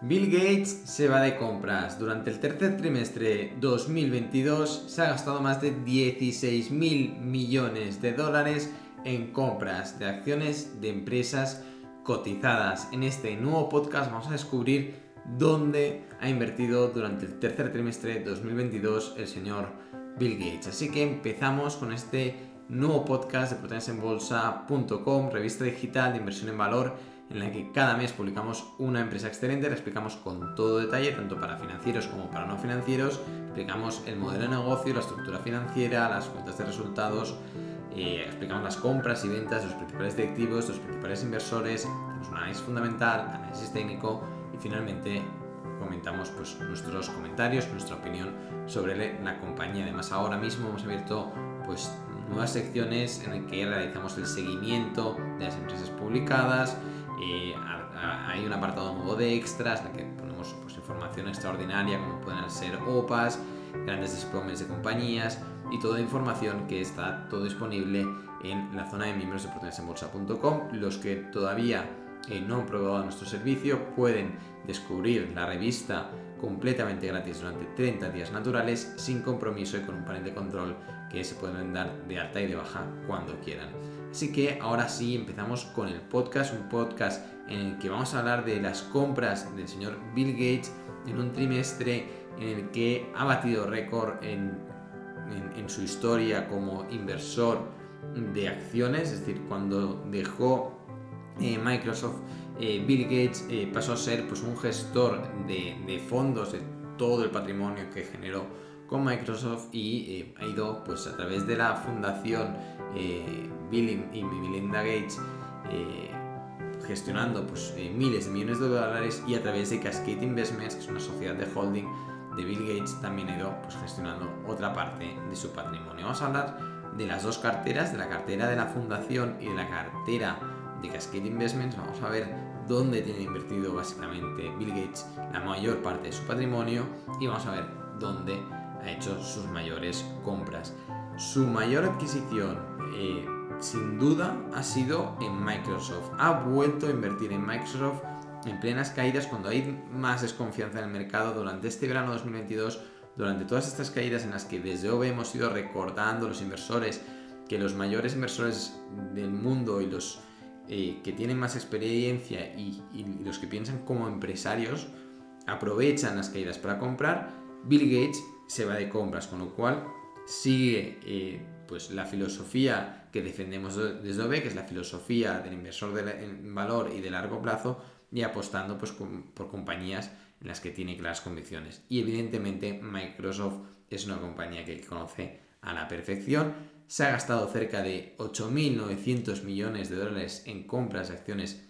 Bill Gates se va de compras. Durante el tercer trimestre 2022 se ha gastado más de 16.000 millones de dólares en compras de acciones de empresas cotizadas. En este nuevo podcast vamos a descubrir dónde ha invertido durante el tercer trimestre de 2022 el señor Bill Gates. Así que empezamos con este nuevo podcast de proteínasenbolsa.com, revista digital de inversión en valor, en la que cada mes publicamos una empresa excelente, la explicamos con todo detalle, tanto para financieros como para no financieros, explicamos el modelo de negocio, la estructura financiera, las cuentas de resultados, explicamos las compras y ventas de los principales directivos, de los principales inversores, hacemos un análisis fundamental, análisis técnico y finalmente comentamos pues, nuestros comentarios, nuestra opinión sobre la compañía. Además, ahora mismo hemos abierto pues, nuevas secciones en las que realizamos el seguimiento de las empresas publicadas. Hay un apartado nuevo de extras en el que ponemos pues, información extraordinaria como pueden ser OPAs, grandes desplomes de compañías y toda información que está todo disponible en la zona de miembros de proteínasenbolsa.com. Los que todavía no han probado nuestro servicio pueden descubrir la revista completamente gratis durante 30 días naturales, sin compromiso y con un panel de control que se pueden dar de alta y de baja cuando quieran. Así que ahora sí empezamos con el podcast, un podcast en el que vamos a hablar de las compras del señor Bill Gates en un trimestre en el que ha batido récord en su historia como inversor de acciones. Es decir, cuando dejó Microsoft, Bill Gates pasó a ser pues, un gestor de fondos de todo el patrimonio que generó con Microsoft y ha ido pues, a través de la fundación Bill y Melinda Gates gestionando pues, miles de millones de dólares, y a través de Cascade Investments, que es una sociedad de holding de Bill Gates, también ha ido pues, gestionando otra parte de su patrimonio. Vamos a hablar de las dos carteras, de la cartera de la fundación y de la cartera de Cascade Investments. Vamos a ver dónde tiene invertido básicamente Bill Gates la mayor parte de su patrimonio y vamos a ver dónde ha hecho sus mayores compras. Su mayor adquisición sin duda ha sido en Microsoft. Ha vuelto a invertir en Microsoft en plenas caídas, cuando hay más desconfianza en el mercado. Durante este verano 2022, durante todas estas caídas en las que desde OVE hemos ido recordando los inversores que los mayores inversores del mundo y los que tienen más experiencia y los que piensan como empresarios aprovechan las caídas para comprar, Bill Gates se va de compras, con lo cual sigue pues la filosofía que defendemos desde OVE, que es la filosofía del inversor en valor y de largo plazo, y apostando pues, por compañías en las que tiene claras convicciones. Y evidentemente Microsoft es una compañía que conoce a la perfección. Se ha gastado cerca de 8.900 millones de dólares en compras de acciones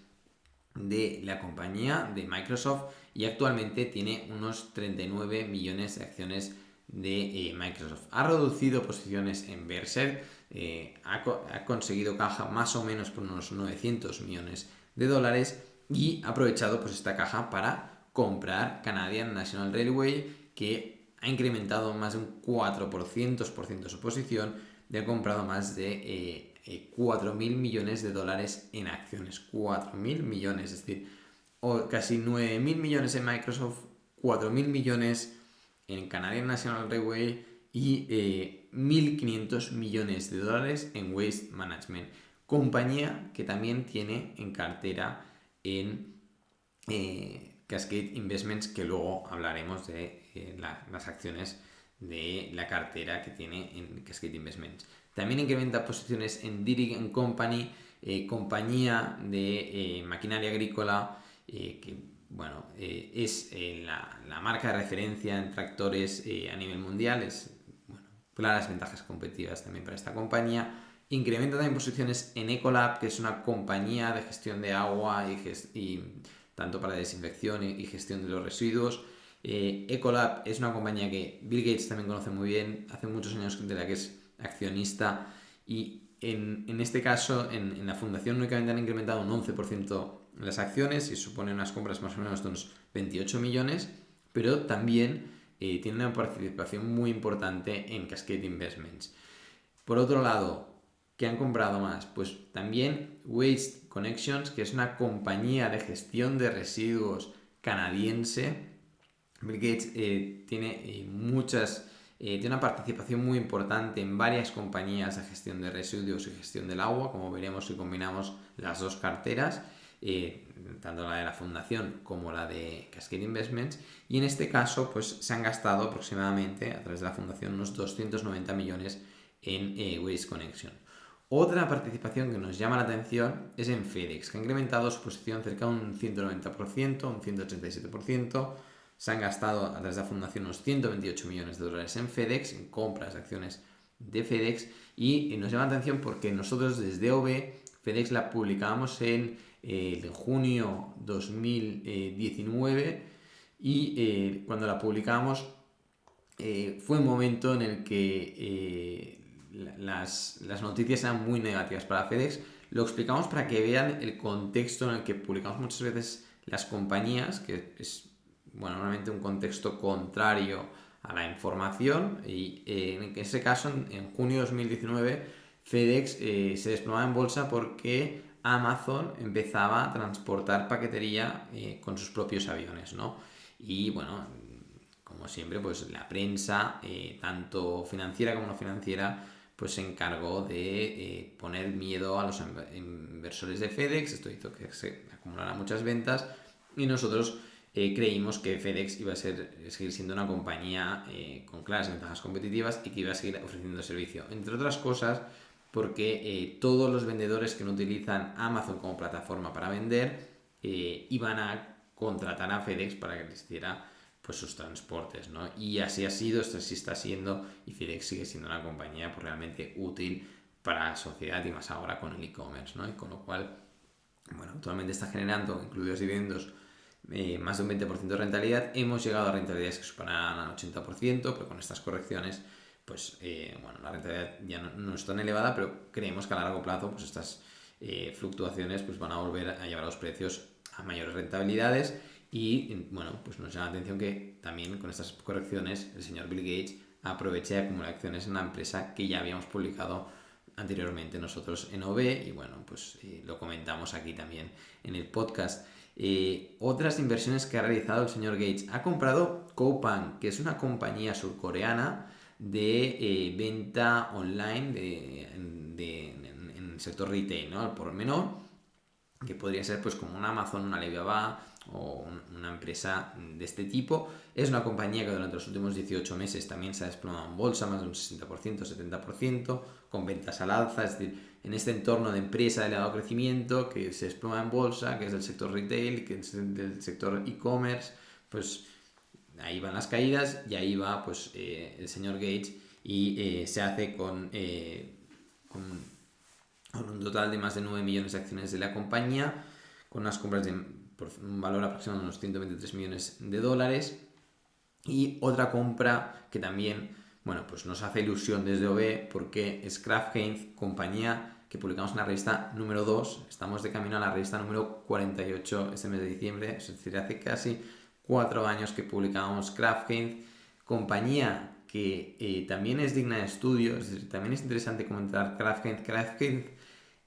de la compañía de Microsoft y actualmente tiene unos 39 millones de acciones de Microsoft. Ha reducido posiciones en Berkshire, ha conseguido caja más o menos por unos 900 millones de dólares y ha aprovechado pues, esta caja para comprar Canadian National Railway, que ha incrementado más de un 400% su posición y ha comprado más de 4.000 millones de dólares en acciones. 4.000 millones, es decir, casi 9.000 millones en Microsoft, 4.000 millones en Canadian National Railway y 1.500 millones de dólares en Waste Management, compañía que también tiene en cartera en Cascade Investments, que luego hablaremos de las acciones de la cartera que tiene en Cascade Investments. También incrementa posiciones en Dairy Company, compañía de maquinaria agrícola, que bueno, es la marca de referencia en tractores a nivel mundial. Es bueno, claras ventajas competitivas también para esta compañía. Incrementa también posiciones en Ecolab, que es una compañía de gestión de agua y tanto para desinfección y gestión de los residuos. Ecolab es una compañía que Bill Gates también conoce muy bien, hace muchos años de la que es accionista, y en este caso en la fundación únicamente han incrementado un 11% las acciones y supone unas compras más o menos de unos 28 millones, pero también tiene una participación muy importante en Cascade Investments. Por otro lado, ¿qué han comprado más? Pues también Waste Connections, que es una compañía de gestión de residuos canadiense. Bill Gates tiene tiene una participación muy importante en varias compañías de gestión de residuos y gestión del agua, como veremos si combinamos las dos carteras, tanto la de la fundación como la de Cascade Investments, y en este caso pues se han gastado aproximadamente a través de la fundación unos 290 millones en Waste Connection. Otra participación que nos llama la atención es en FedEx, que ha incrementado su posición cerca de un 190%, un 187%. Se han gastado a través de la fundación unos 128 millones de dólares en FedEx, en compras de acciones de FedEx, y nos llama la atención porque nosotros desde OB, FedEx la publicábamos en junio 2019 y cuando la publicamos fue un momento en el que las noticias eran muy negativas para FedEx. Lo explicamos para que vean el contexto en el que publicamos muchas veces las compañías, que es normalmente un contexto contrario a la información, y en ese caso en junio de 2019 FedEx se desplomaba en bolsa porque Amazon empezaba a transportar paquetería con sus propios aviones, ¿no? Y bueno, como siempre, pues la prensa, tanto financiera como no financiera, pues se encargó de poner miedo a los inversores de FedEx. Esto hizo que se acumularan muchas ventas y nosotros creímos que FedEx iba a seguir siendo una compañía con claras ventajas competitivas y que iba a seguir ofreciendo servicio. Entre otras cosas, porque todos los vendedores que no utilizan Amazon como plataforma para vender iban a contratar a FedEx para que les hiciera pues sus transportes, ¿no? Y así ha sido, esto sí está siendo, y FedEx sigue siendo una compañía pues, realmente útil para la sociedad y más ahora con el e-commerce, ¿no? Y con lo cual, bueno, actualmente está generando, incluidos dividendos, más de un 20% de rentabilidad. Hemos llegado a rentabilidades que superan al 80%, pero con estas correcciones, pues, bueno, la rentabilidad ya no es tan elevada, pero creemos que a largo plazo, pues, estas fluctuaciones pues, van a volver a llevar a los precios a mayores rentabilidades. Y bueno, pues nos llama la atención que también con estas correcciones el señor Bill Gates aproveche y acumula acciones en una empresa que ya habíamos publicado anteriormente nosotros en OB y bueno, pues lo comentamos aquí también en el podcast. Otras inversiones que ha realizado el señor Gates: ha comprado Coupang, que es una compañía surcoreana de venta online en el sector retail, ¿no? Al por menor, que podría ser pues como un Amazon, una Alibaba o una empresa de este tipo. Es una compañía que durante los últimos 18 meses también se ha desplomado en bolsa, más de un 60%, 70%, con ventas al alza. Es decir, en este entorno de empresa de elevado crecimiento que se desploma en bolsa, que es del sector retail, que es del sector e-commerce, pues ahí van las caídas y ahí va pues el señor Gates y se hace con un total de más de 9 millones de acciones de la compañía, con unas compras por un valor aproximado de unos 123 millones de dólares. Y otra compra que también, bueno, pues nos hace ilusión desde OB, porque es Kraft Heinz, compañía que publicamos en la revista número 2. Estamos de camino a la revista número 48 este mes de diciembre, es decir, hace casi 4 años que publicamos Kraft Heinz, compañía que también es digna de estudio. Es decir, también es interesante comentar Kraft Heinz. Kraft Heinz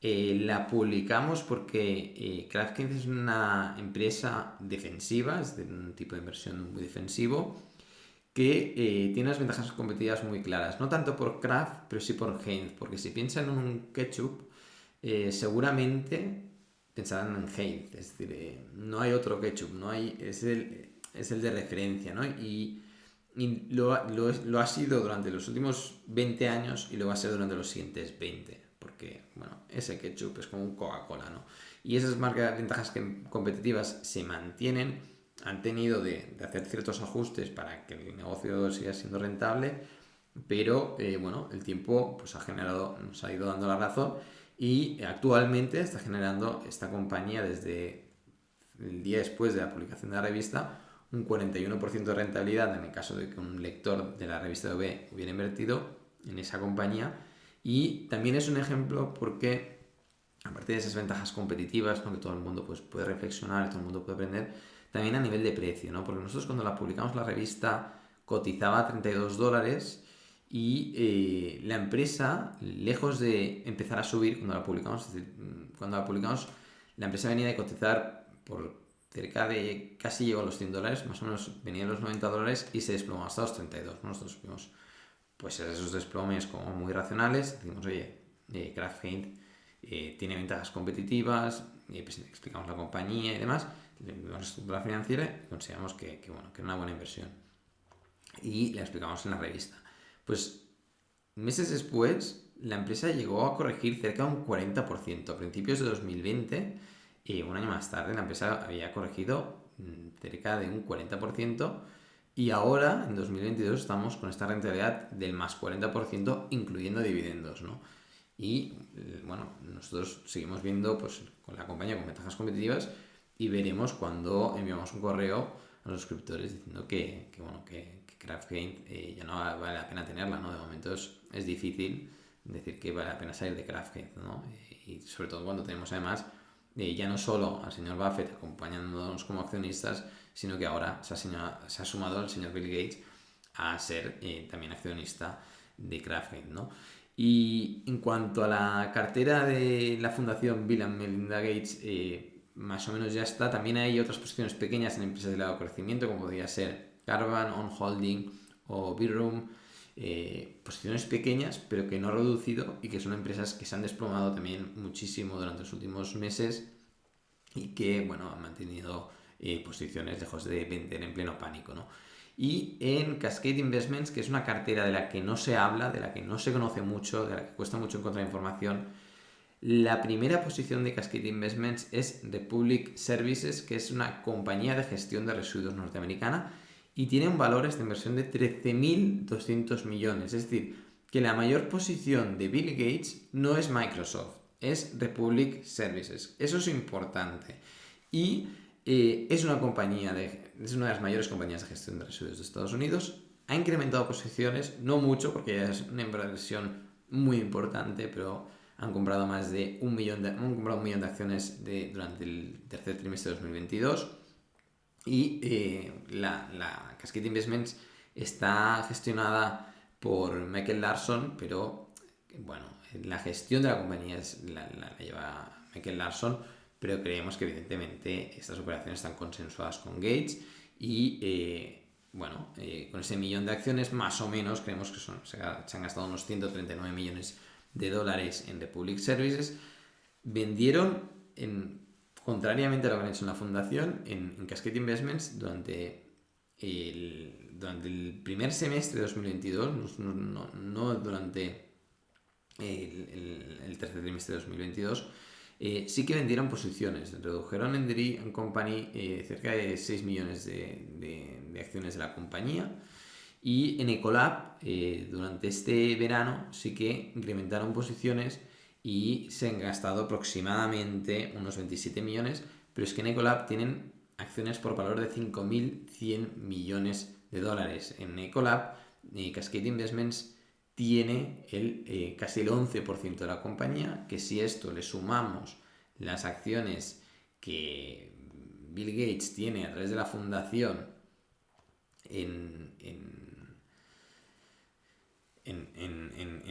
la publicamos porque Kraft Heinz es una empresa defensiva, es de un tipo de inversión muy defensivo, que tiene unas ventajas competitivas muy claras, no tanto por Kraft, pero sí por Heinz, porque si piensan en un ketchup, seguramente pensarán en Heinz, es decir, no hay otro ketchup, no hay, es el de referencia, ¿no? Y lo ha sido durante los últimos 20 años y lo va a ser durante los siguientes 20, porque, bueno, ese ketchup es como un Coca-Cola, ¿no? Y esas ventajas competitivas se mantienen. Han tenido de hacer ciertos ajustes para que el negocio siga siendo rentable, pero bueno, el tiempo pues nos ha ido dando la razón y actualmente está generando esta compañía, desde el día después de la publicación de la revista, un 41% de rentabilidad en el caso de que un lector de la revista de OB hubiera invertido en esa compañía. Y también es un ejemplo porque, aparte de esas ventajas competitivas, ¿no?, que todo el mundo pues, puede reflexionar, todo el mundo puede aprender, también a nivel de precio, ¿no? Porque nosotros cuando la publicamos la revista cotizaba a $32 y la empresa, lejos de empezar a subir cuando la publicamos, es decir, cuando la publicamos, la empresa venía de cotizar por cerca de casi llegó a los $100, más o menos venía a los $90 y se desplomó hasta los 32. Nosotros vimos pues esos desplomes como muy racionales, decimos, oye, GraphGate tiene ventajas competitivas, pues explicamos la compañía y demás, le vimos la estructura financiera y consideramos que era una buena inversión. Y la explicamos en la revista. Pues meses después, la empresa llegó a corregir cerca de un 40%. A principios de 2020, un año más tarde, la empresa había corregido cerca de un 40%. Y ahora, en 2022, estamos con esta rentabilidad del más 40%, incluyendo dividendos, ¿no? Y bueno, nosotros seguimos viendo pues, con la compañía con ventajas competitivas y veremos cuando enviamos un correo a los suscriptores diciendo que GraphGate ya no vale la pena tenerla, ¿no? De momento es difícil decir que vale la pena salir de GraphGate, ¿no? Y sobre todo cuando tenemos además ya no solo al señor Buffett acompañándonos como accionistas, sino que ahora se ha sumado el señor Bill Gates a ser también accionista de GraphGate, ¿no? Y en cuanto a la cartera de la fundación Bill and Melinda Gates, más o menos ya está. También hay otras posiciones pequeñas en empresas de largo crecimiento, como podría ser Caravan, On Holding o Bitroom. Posiciones pequeñas, pero que no ha reducido y que son empresas que se han desplomado también muchísimo durante los últimos meses y que, bueno, han mantenido posiciones lejos de vender en pleno pánico, ¿no? Y en Cascade Investments, que es una cartera de la que no se habla, de la que no se conoce mucho, de la que cuesta mucho encontrar información, la primera posición de Cascade Investments es Republic Services, que es una compañía de gestión de residuos norteamericana y tiene un valor de inversión de 13.200 millones. Es decir, que la mayor posición de Bill Gates no es Microsoft, es Republic Services. Eso es importante. Y es una es una de las mayores compañías de gestión de residuos de Estados Unidos. Ha incrementado posiciones, no mucho, porque ya es una inversión muy importante, pero han comprado más de un millón de acciones durante el tercer trimestre de 2022. Y la Cascade Investments está gestionada por Michael Larson, pero bueno, la gestión de la compañía la lleva Michael Larson, pero creemos que evidentemente estas operaciones están consensuadas con Gates y con ese millón de acciones más o menos creemos que se han gastado unos 139 millones de dólares en Republic Services. Vendieron contrariamente a lo que han hecho en la fundación, en Cascade Investments durante el primer semestre de 2022, no durante el tercer trimestre de 2022, sí que vendieron posiciones. Redujeron en Company cerca de 6 millones de acciones de la compañía. Y en Ecolab, durante este verano, sí que incrementaron posiciones y se han gastado aproximadamente unos 27 millones, pero es que en Ecolab tienen acciones por valor de 5.100 millones de dólares. En Ecolab, Cascade Investments tiene casi el 11% de la compañía, que si esto le sumamos las acciones que Bill Gates tiene a través de la fundación en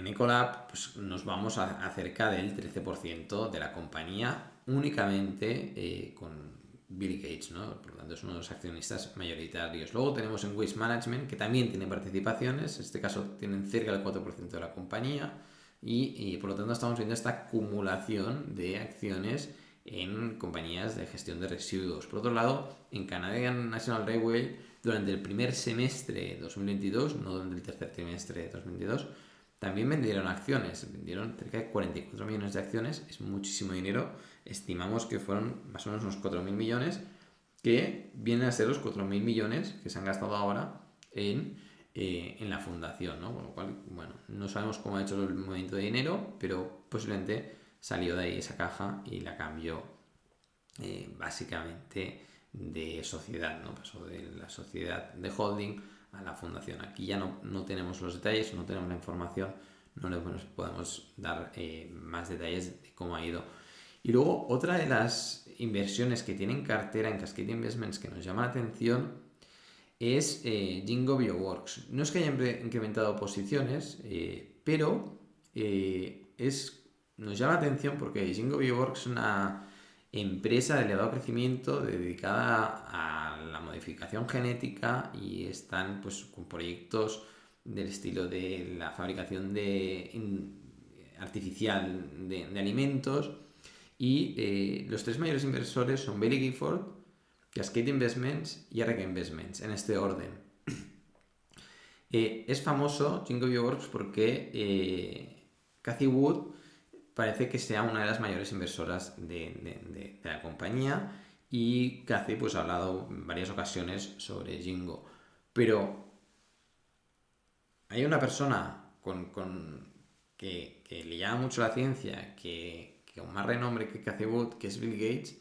Ecolab, pues nos vamos a cerca del 13% de la compañía únicamente con Bill Gates, ¿no? Por lo tanto es uno de los accionistas mayoritarios. Luego tenemos en Waste Management, que también tiene participaciones, en este caso tienen cerca del 4% de la compañía y por lo tanto estamos viendo esta acumulación de acciones en compañías de gestión de residuos. Por otro lado, en Canadian National Railway, durante el primer semestre de 2022, no durante el tercer trimestre de 2022, también vendieron acciones, vendieron cerca de 44 millones de acciones, es muchísimo dinero, estimamos que fueron más o menos unos 4.000 millones, que vienen a ser los 4.000 millones que se han gastado ahora en la fundación, ¿no? Con lo cual, bueno, no sabemos cómo ha hecho el movimiento de dinero, pero posiblemente salió de ahí esa caja y la cambió básicamente de sociedad, ¿no? Pasó de la sociedad de holding a la fundación. Aquí ya no tenemos los detalles, no tenemos la información, no les podemos dar más detalles de cómo ha ido. Y luego otra de las inversiones que tienen cartera en Cascade Investments que nos llama la atención es Jingo Bioworks. No es que hayan incrementado posiciones, pero nos llama la atención porque Jingo Bioworks es una empresa de elevado crecimiento dedicada a la modificación genética y están pues con proyectos del estilo de la fabricación artificial de alimentos y los tres mayores inversores son Baillie Gifford, Cascade Investments y RK Investments, en este orden. Es famoso Ginkgo Bioworks porque Cathie Wood parece que sea una de las mayores inversoras de la compañía y Cathie pues ha hablado en varias ocasiones sobre Ginkgo. Pero hay una persona que le llama mucho la ciencia, que con más renombre que Cathie Wood, que es Bill Gates,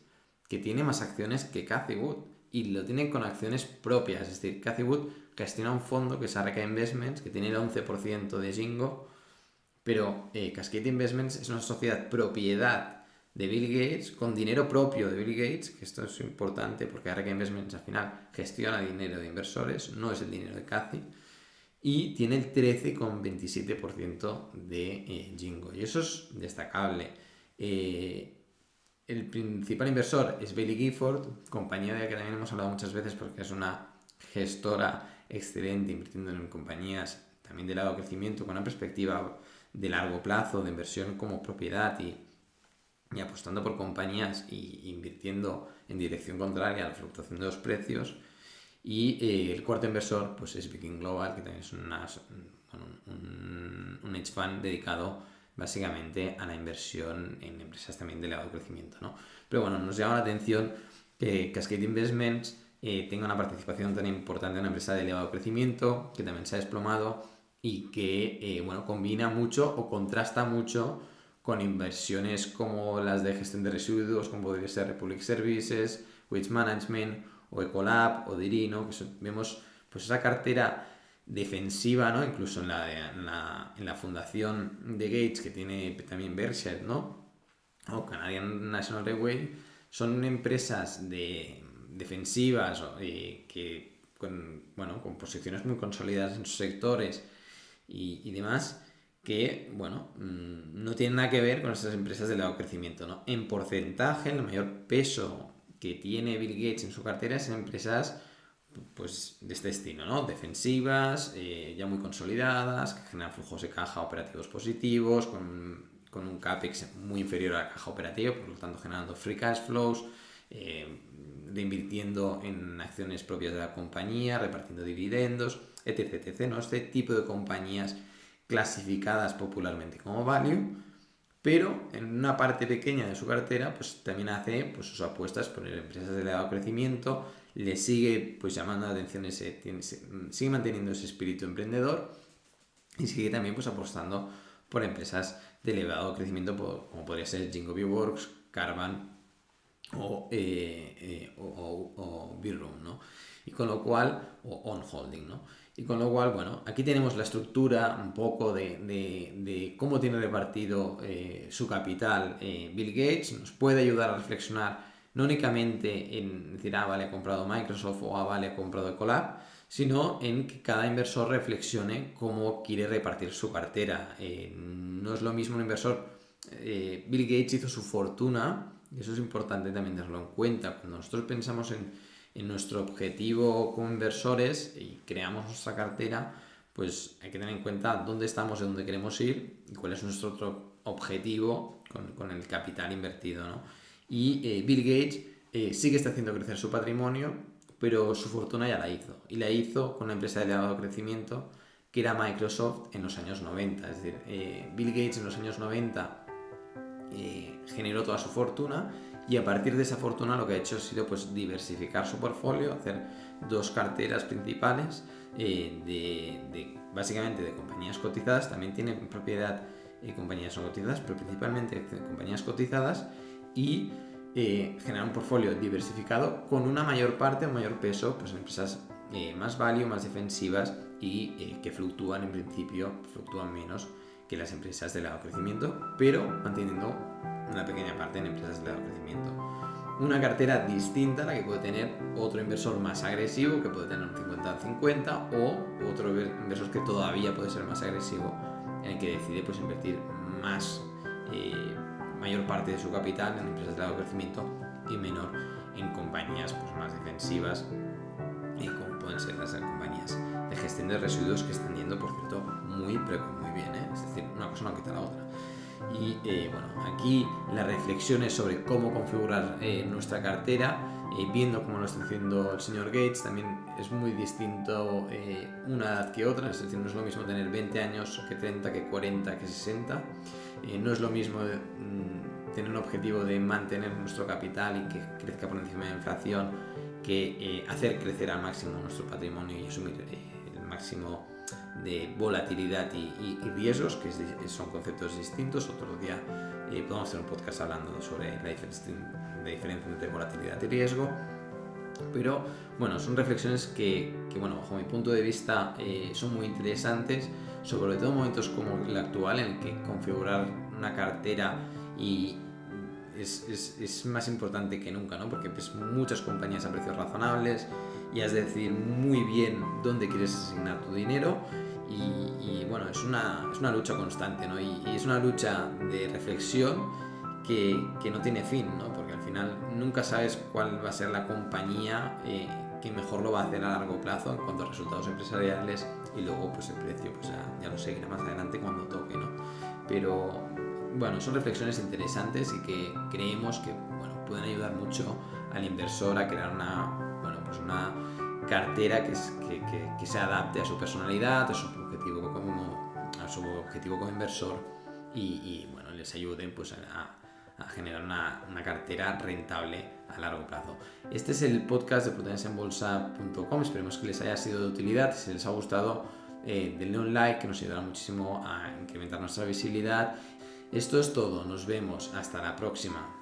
que tiene más acciones que Cathie Wood y lo tiene con acciones propias. Es decir, Cathie Wood gestiona un fondo que es RK Investments, que tiene el 11% de Ginkgo, pero Cascade Investments es una sociedad propiedad de Bill Gates, con dinero propio de Bill Gates, que esto es importante porque RK Investments al final gestiona dinero de inversores, no es el dinero de Cathie, y tiene el 13,27% de Ginkgo, y eso es destacable. El principal inversor es Baillie Gifford, compañía de la que también hemos hablado muchas veces porque es una gestora excelente, invirtiendo en compañías también de largo crecimiento, con una perspectiva de largo plazo, de inversión como propiedad y apostando por compañías y invirtiendo en dirección contraria a la fluctuación de los precios. Y el cuarto inversor pues es Viking Global, que también es un hedge fund dedicado básicamente a la inversión en empresas también de elevado crecimiento, ¿no? Pero bueno, nos llama la atención que Cascade Investments tenga una participación tan importante en una empresa de elevado crecimiento, que también se ha desplomado y que combina mucho o contrasta mucho con inversiones como las de gestión de residuos, como podría ser Republic Services, Waste Management o Ecolab o Diri, ¿no? Que vemos pues esa cartera defensiva, ¿no? Incluso en la fundación de Gates, que tiene también Berkshire, ¿no? O Canadian National Railway, son empresas defensivas que con posiciones muy consolidadas en sus sectores y demás, que no tienen nada que ver con esas empresas de elevado crecimiento, ¿no? En porcentaje, el mayor peso que tiene Bill Gates en su cartera es en empresas pues de este estilo, ¿no? Defensivas, ya muy consolidadas, que generan flujos de caja operativos positivos, con un CAPEX muy inferior a la caja operativa, por lo tanto generando free cash flows, invirtiendo en acciones propias de la compañía, repartiendo dividendos, etc, etc, ¿no? Este tipo de compañías clasificadas popularmente como value, pero en una parte pequeña de su cartera pues también hace pues sus apuestas por empresas de elevado crecimiento, le sigue pues llamando la atención sigue manteniendo ese espíritu emprendedor y sigue también pues apostando por empresas de elevado crecimiento como podría ser Ginkgo Bioworks, Carvan o Birroom, ¿no? Y con lo cual, o On Holding, ¿no? Y con lo cual, aquí tenemos la estructura un poco de cómo tiene repartido su capital Bill Gates. Nos puede ayudar a reflexionar no únicamente en decir, vale, ha comprado Microsoft o vale, ha comprado Ecolab, sino en que cada inversor reflexione cómo quiere repartir su cartera. No es lo mismo un inversor. Bill Gates hizo su fortuna, y eso es importante también tenerlo en cuenta. Cuando nosotros pensamos en nuestro objetivo como inversores y creamos nuestra cartera, pues hay que tener en cuenta dónde estamos y dónde queremos ir y cuál es nuestro otro objetivo con el capital invertido, ¿no? Y Bill Gates sí que está haciendo crecer su patrimonio, pero su fortuna ya la hizo. Y la hizo con una empresa de elevado crecimiento que era Microsoft en los años 90. Es decir, Bill Gates en los años 90 generó toda su fortuna y a partir de esa fortuna lo que ha hecho ha sido pues diversificar su portfolio, hacer dos carteras principales básicamente de compañías cotizadas. También tiene propiedad compañías no cotizadas, pero principalmente compañías cotizadas, y generar un portfolio diversificado con una mayor parte, un mayor peso pues en empresas más value, más defensivas y que fluctúan menos que las empresas de elevado crecimiento, pero manteniendo una pequeña parte en empresas de elevado crecimiento. Una cartera distinta a la que puede tener otro inversor más agresivo, que puede tener un 50-50, o otro inversor que todavía puede ser más agresivo, en el que decide pues invertir mayor parte de su capital en empresas de alto crecimiento y menor en compañías pues, más defensivas, como pueden ser las compañías de gestión de residuos, que están yendo, por cierto, muy bien, ¿eh? Es decir, una cosa no quita la otra. Y bueno, aquí las reflexiones sobre cómo configurar nuestra cartera, viendo cómo lo está haciendo el señor Gates, también es muy distinto una edad que otra, es decir, no es lo mismo tener 20 años que 30, que 40, que 60, no es lo mismo tener un objetivo de mantener nuestro capital y que crezca por encima de la inflación, que hacer crecer al máximo nuestro patrimonio y asumir el máximo de volatilidad y riesgos, que son conceptos distintos. Otro día podemos hacer un podcast hablando sobre la diferencia entre volatilidad y riesgo. Pero bueno, son reflexiones que bueno, bajo mi punto de vista son muy interesantes, sobre todo en momentos como el actual, en el que configurar una cartera es más importante que nunca, ¿no? Porque ves muchas compañías a precios razonables y has de decidir muy bien dónde quieres asignar tu dinero. Y bueno, es una lucha constante, ¿no? Y es una lucha de reflexión que no tiene fin, ¿no? Porque al final nunca sabes cuál va a ser la compañía que mejor lo va a hacer a largo plazo en cuanto a resultados empresariales, y luego pues el precio pues ya lo seguirá más adelante cuando toque, ¿no? Pero bueno, son reflexiones interesantes y que creemos que bueno, pueden ayudar mucho al inversor a crear una cartera que se adapte a su personalidad, a su objetivo como inversor y bueno, les ayuden pues a generar una cartera rentable a largo plazo. Este es el podcast de prudensiaenbolsa.com. Esperemos que les haya sido de utilidad. Si les ha gustado, denle un like, que nos ayudará muchísimo a incrementar nuestra visibilidad. Esto es todo, nos vemos, hasta la próxima.